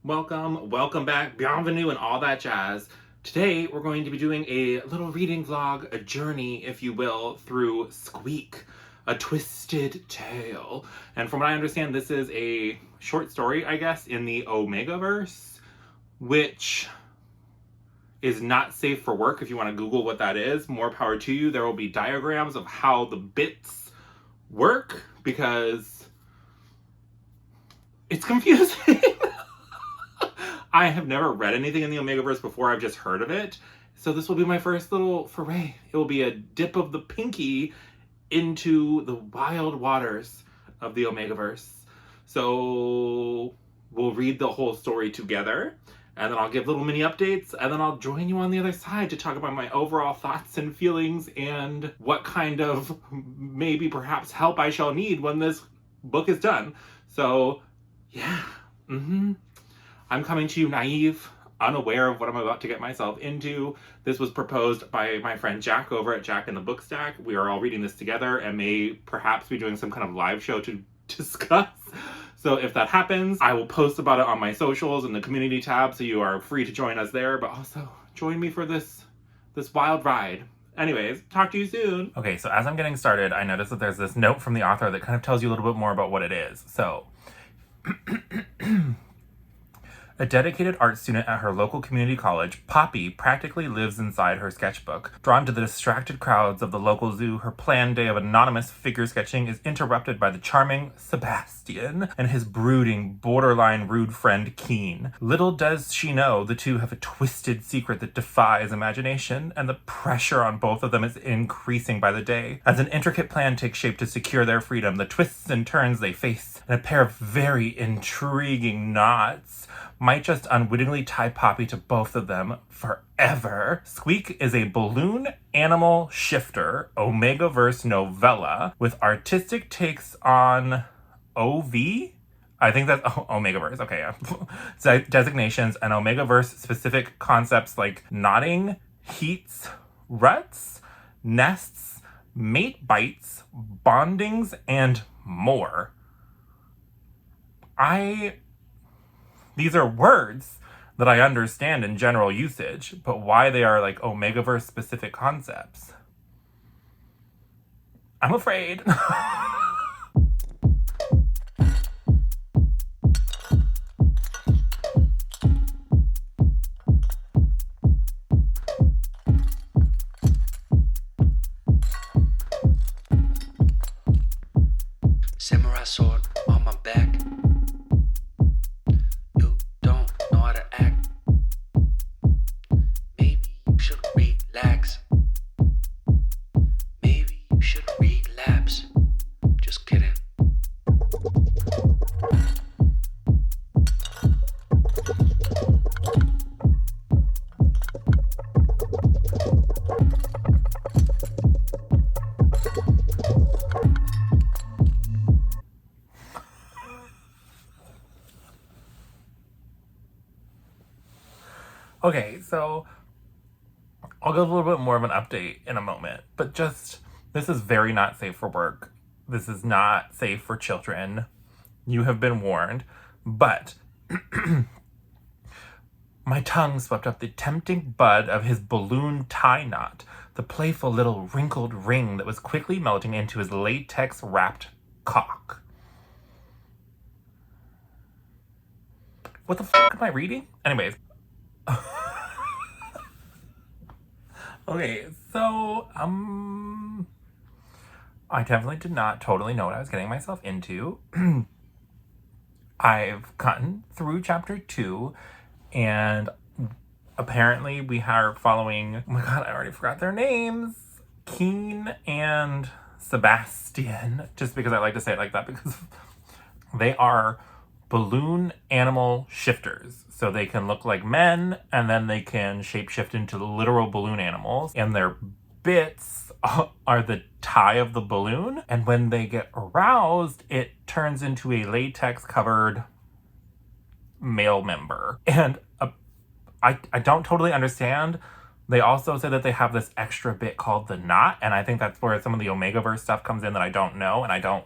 Welcome back, bienvenue, and all that jazz. Today, we're going to be doing a little reading vlog, a journey, if you will, through Squeak, a twisted tale. And from what I understand, this is a short story, I guess, in the Omegaverse, which is not safe for work. If you want to Google what that is, more power to you. There will be diagrams of how the bits work, because it's confusing. I have never read anything in the Omegaverse before, I've just heard of it. So this will be my first little foray. It will be a dip of the pinky into the wild waters of the Omegaverse. So we'll read the whole story together, and then I'll give little mini updates, and then I'll join you on the other side to talk about my overall thoughts and feelings and what kind of maybe perhaps help I shall need when this book is done. So yeah, I'm coming to you naive, unaware of what I'm about to get myself into. This was proposed by my friend Jack over at Jack in the Book Stack. We are all reading this together and may perhaps be doing some kind of live show to discuss. So if that happens, I will post about it on my socials and the community tab, so you are free to join us there, but also join me for this wild ride. Anyways, talk to you soon. Okay, so as I'm getting started, I noticed that there's this note from the author that kind of tells you a little bit more about what it is. So a dedicated art student at her local community college, Poppy practically lives inside her sketchbook. Drawn to the distracted crowds of the local zoo, her planned day of anonymous figure sketching is interrupted by the charming Sebastian and his brooding, borderline rude friend Keen. Little does she know the two have a twisted secret that defies imagination, and the pressure on both of them is increasing by the day. As an intricate plan takes shape to secure their freedom, the twists and turns they face, and a pair of very intriguing knots might just unwittingly tie Poppy to both of them forever. Squeak is a balloon animal shifter Omegaverse novella with artistic takes on OV? I think that's Omegaverse. Okay, yeah. Designations and Omegaverse specific concepts like knotting, heats, ruts, nests, mate bites, bondings, and more. These are words that I understand in general usage, but why they are like Omegaverse specific concepts, I'm afraid. Samurai sword on my back. You don't know how to act. Maybe you should relax. Maybe you should relapse. Just kidding. Okay, so I'll give a little bit more of an update in a moment, but just, this is very not safe for work. This is not safe for children. You have been warned, but my tongue swept up the tempting bud of his balloon tie knot, the playful little wrinkled ring that was quickly melting into his latex-wrapped cock. What the fuck am I reading? Anyways. Okay, so, I definitely did not totally know what I was getting myself into. I've gotten through chapter 2, and apparently we are following, oh my god, I already forgot their names, Keen and Sebastian, just because I like to say it like that, because they are balloon animal shifters. So they can look like men, and then they can shapeshift into literal balloon animals, and their bits are the tie of the balloon, and when they get aroused, it turns into a latex-covered male member. And I don't totally understand. They also say that they have this extra bit called the knot, and I think that's where some of the Omegaverse stuff comes in that I don't know, and I don't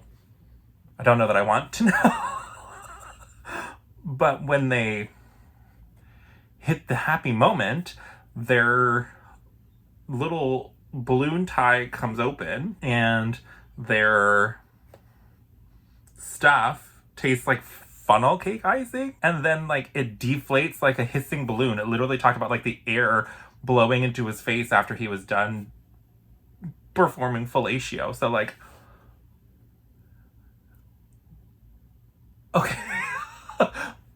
know that I want to know. But when they hit the happy moment, their little balloon tie comes open and their stuff tastes like funnel cake icing, and then like it deflates like a hissing balloon. It literally talked about like the air blowing into his face after he was done performing fellatio. So like, okay.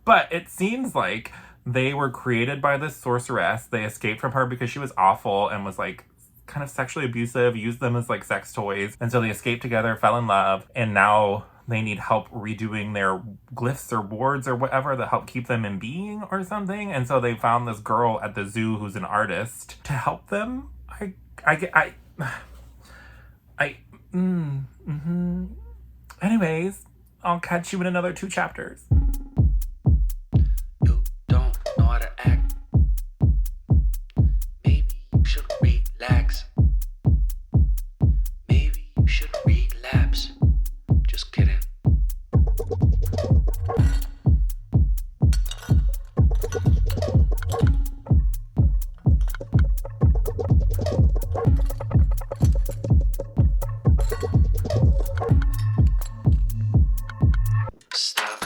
But it seems like they were created by this sorceress. They escaped from her because she was awful and was like kind of sexually abusive, used them as like sex toys. And so they escaped together, fell in love, and now they need help redoing their glyphs or wards or whatever that help keep them in being or something. And so they found this girl at the zoo who's an artist to help them. Anyways, I'll catch you in another 2 chapters. You don't know how to act. Maybe you should relax. Maybe you should relapse. Just kidding. Stop.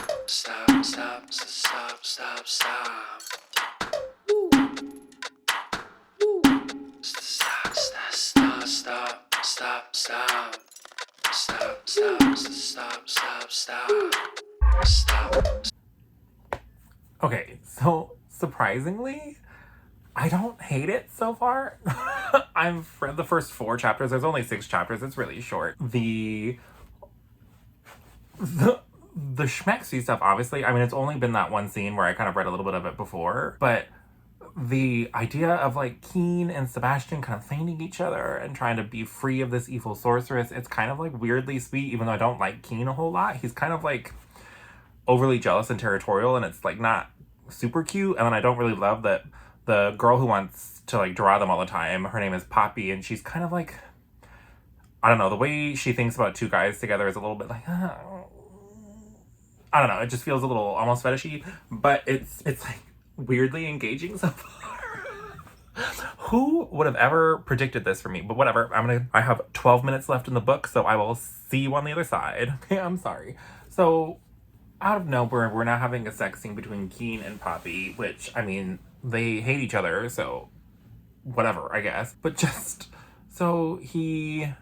Okay, so surprisingly, I don't hate it so far. I've read the first 4 chapters. There's only 6 chapters. It's really short. The schmexy stuff, obviously, I mean, it's only been that one scene where I kind of read a little bit of it before, but the idea of like Keen and Sebastian kind of feigning each other and trying to be free of this evil sorceress, it's kind of like weirdly sweet, even though I don't like Keen a whole lot. He's kind of like overly jealous and territorial, and it's like not super cute. And then I don't really love that the girl who wants to like draw them all the time, her name is Poppy, and she's kind of like, I don't know, the way she thinks about 2 guys together is a little bit like, I don't know, it just feels a little almost fetishy, but it's like weirdly engaging so far. Who would have ever predicted this for me? But whatever, I have 12 minutes left in the book, so I will see you on the other side. Okay, I'm sorry. So out of nowhere, we're now having a sex scene between Keen and Poppy, which, I mean, they hate each other, so whatever, I guess. But just, so he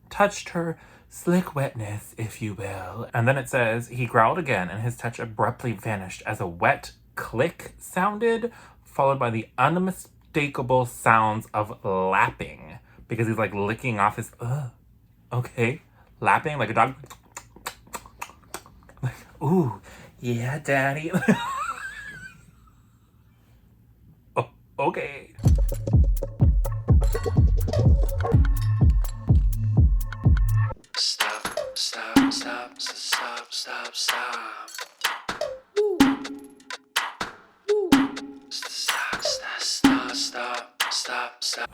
touched her slick wetness, if you will. And then it says, he growled again, and his touch abruptly vanished as a wet click sounded, followed by the unmistakable sounds of lapping. Because he's like licking off his, okay, lapping like a dog. Like, ooh, yeah, daddy. Oh, okay. Stop. Stop.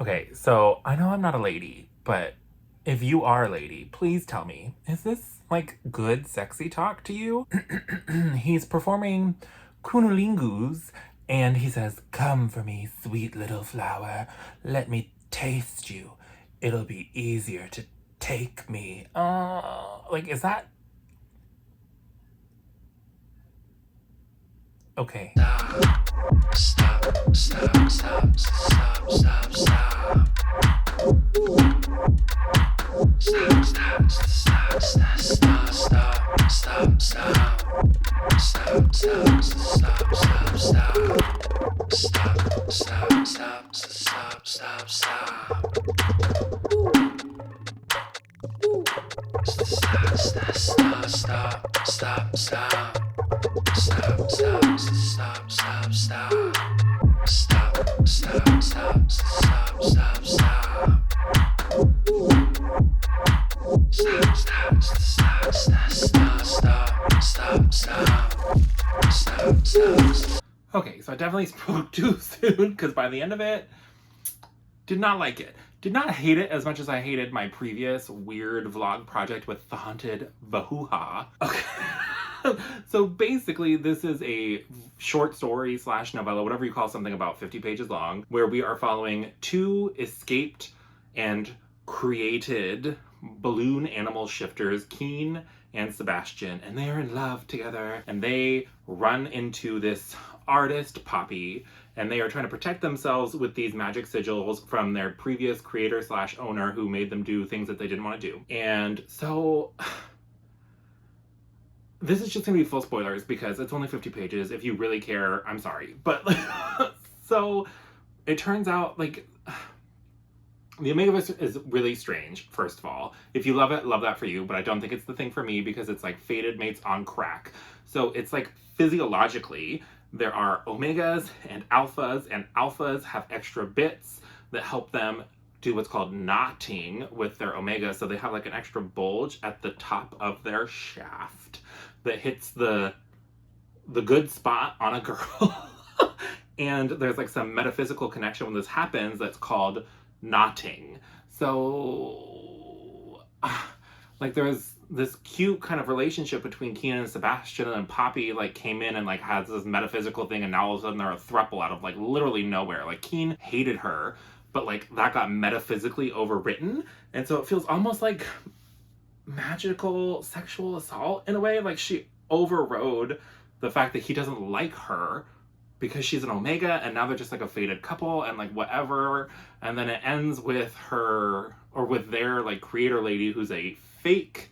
Okay, so I know I'm not a lady, but if you are a lady, please tell me, is this like good sexy talk to you? He's performing cunnilingus, and he says, "Come for me, sweet little flower. Let me taste you. It'll be easier to take me." Like, is that okay? Stop. Okay, so I definitely spoke too soon, because by the end of it, did not like it. Did not hate it as much as I hated my previous weird vlog project with the haunted Vahuha. Okay. So basically, this is a short story slash novella, whatever you call something, about 50 pages long, where we are following two escaped and created balloon animal shifters, Keen and Sebastian, and they are in love together, and they run into this artist, Poppy, and they are trying to protect themselves with these magic sigils from their previous creator slash owner who made them do things that they didn't want to do. And so this is just gonna be full spoilers because it's only 50 pages. If you really care, I'm sorry. But so it turns out, like, the Omegaverse is really strange, first of all. If you love it, love that for you, but I don't think it's the thing for me because it's like fated mates on crack. So it's like physiologically, there are omegas and alphas have extra bits that help them do what's called knotting with their omega. So they have like an extra bulge at the top of their shaft that hits the good spot on a girl. And there's like some metaphysical connection when this happens that's called knotting. So like there's this cute kind of relationship between Keenan and Sebastian, and then Poppy like came in and like has this metaphysical thing, and now all of a sudden they're a throuple out of like literally nowhere. Like Keen hated her, but like that got metaphysically overwritten, and so it feels almost like magical sexual assault in a way. Like she overrode the fact that he doesn't like her because she's an omega, and now they're just like a fated couple and like whatever. And then it ends with her, or with their like creator lady, who's a fake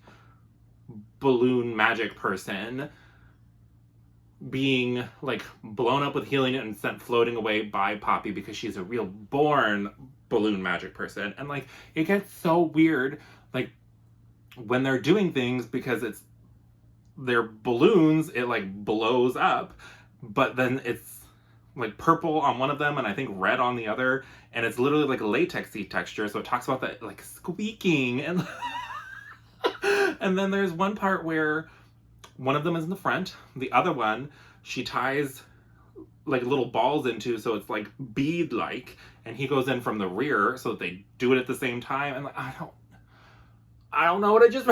balloon magic person, being like blown up with helium and sent floating away by Poppy because she's a real born balloon magic person. And like it gets so weird like when they're doing things, because it's their balloons, it like blows up, but then it's like purple on one of them and I think red on the other, and it's literally like a latexy texture. So it talks about that like squeaking, and and then there's one part where one of them is in the front, the other one she ties like little balls into, so it's like bead like, and he goes in from the rear so that they do it at the same time. And like I don't know what I just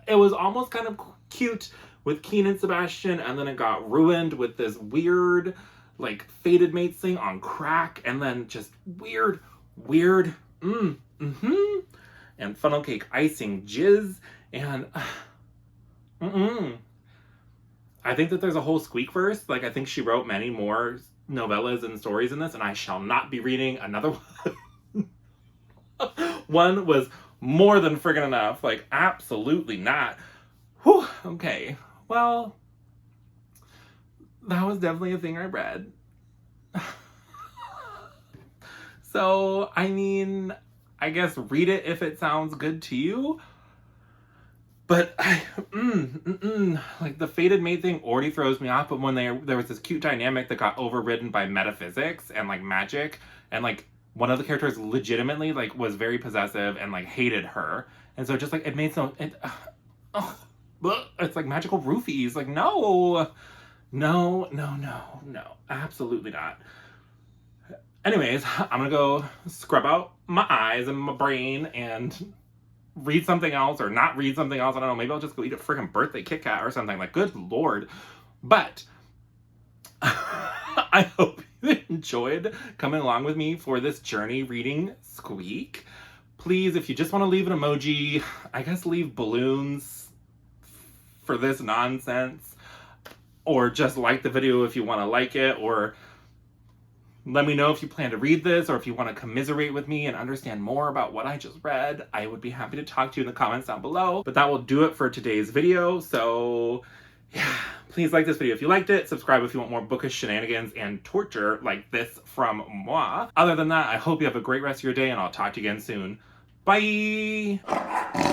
it was almost kind of cute with Keen and Sebastian, and then it got ruined with this weird like fated mates thing on crack, and then just weird and funnel cake icing jizz, and I think that there's a whole Squeak verse. Like I think she wrote many more novellas and stories in this, and I shall not be reading another one. One was more than friggin' enough. Like absolutely not. Whew, okay. Well, that was definitely a thing I read. So, I mean, I guess read it if it sounds good to you. But like the fated mate thing already throws me off. But when there was this cute dynamic that got overridden by metaphysics and like magic, and like one of the characters legitimately like was very possessive and like hated her, and so just like it made it's like magical roofies. Like no, absolutely not. Anyways, I'm gonna go scrub out my eyes and my brain and read something else, or not read something else. I don't know, maybe I'll just go eat a freaking birthday Kit Kat or something. Like good lord. But I hope you enjoyed coming along with me for this journey reading Squeak. Please, if you just want to leave an emoji, I guess leave balloons for this nonsense, or just like the video if you want to like it, or let me know if you plan to read this, or if you want to commiserate with me and understand more about what I just read. I would be happy to talk to you in the comments down below. But that will do it for today's video. So yeah, please like this video if you liked it. Subscribe if you want more bookish shenanigans and torture like this from moi. Other than that, I hope you have a great rest of your day, and I'll talk to you again soon. Bye!